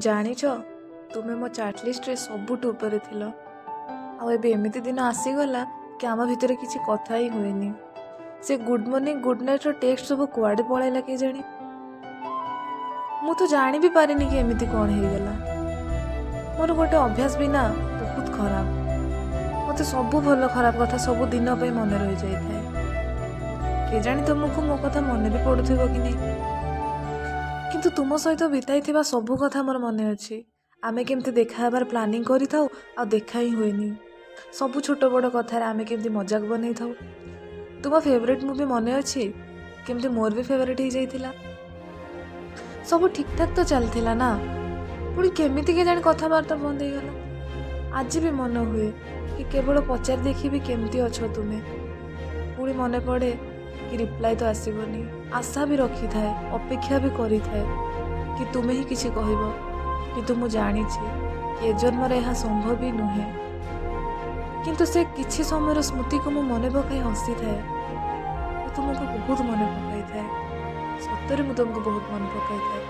ଜାଣିଛ ତୁମେ ମୋ ଚାଟ୍ ଲିଷ୍ଟରେ ସବୁଠୁ ଉପରେ ଥିଲ। ଆଉ ଏବେ ଏମିତି ଦିନ ଆସିଗଲା କି ଆମ ଭିତରେ କିଛି କଥା ହିଁ ହୁଏନି। ସେ ଗୁଡ୍ ମର୍ଣ୍ଣିଂ ଗୁଡ୍ ନାଇଟ୍ର ଟେକ୍ସଟ ସବୁ କୁଆଡ଼େ ପଳେଇଲା କେଜାଣି। ମୁଁ ତ ଜାଣି ବି ପାରିନି କି ଏମିତି କ'ଣ ହେଇଗଲା। ମୋର ଗୋଟେ ଅଭ୍ୟାସ ବି ନା ବହୁତ ଖରାପ। ମୋତେ ସବୁ ଭଲ ଖରାପ କଥା ସବୁ ଦିନ ପାଇଁ ମନେ ରହିଯାଇଥାଏ। କେଜାଣି ତୁମକୁ ମୋ କଥା ମନେ ବି ପଡ଼ୁଥିବ କି ନାହିଁ। କିନ୍ତୁ ତୁମ ସହିତ ବିତାଇଥିବା ସବୁ କଥା ମୋର ମନେ ଅଛି। ଆମେ କେମିତି ଦେଖା ହେବାର ପ୍ଲାନିଂ କରିଥାଉ ଆଉ ଦେଖା ହିଁ ହୁଏନି। ସବୁ ଛୋଟ ବଡ଼ କଥାରେ ଆମେ କେମିତି ମଜାକ ବନେଇଥାଉ। ତୁମ ଫେଭରେଟ୍ ମୁଭି ମନେ ଅଛି? କେମିତି ମୋର ବି ଫେଭରେଟ୍ ହେଇଯାଇଥିଲା। ସବୁ ଠିକ୍ଠାକ୍ ତ ଚାଲିଥିଲା ନା, ପୁଣି କେମିତି କେଜାଣି କଥାବାର୍ତ୍ତା ବନ୍ଦ ହେଇଗଲା। ଆଜି ବି ମନେ ହୁଏ କି କେବଳ ପଚାରି ଦେଖିବି କେମିତି ଅଛ ତୁମେ। ପୁଣି ମନେ ପଡ଼େ କି ରିପ୍ଲାଏ ତ ଆସିବନି। ଆଶା ବି ରଖିଥାଏ, ଅପେକ୍ଷା ବି କରିଥାଏ କି ତୁମେ ହିଁ କିଛି କହିବ। କିନ୍ତୁ ମୁଁ ଜାଣିଛି କି ଏ ଜନ୍ମରେ ଏହା ସମ୍ଭବ ବି ନୁହେଁ। କିନ୍ତୁ ସେ କିଛି ସମୟର ସ୍ମୃତିକୁ ମୁଁ ମନେ ପକାଇ ହସିଥାଏ। ମୁଁ ତୁମକୁ ବହୁତ ମନେ ପକାଇଥାଏ। ସତରେ ମୁଁ ତୁମକୁ ବହୁତ ମନେ ପକାଇଥାଏ।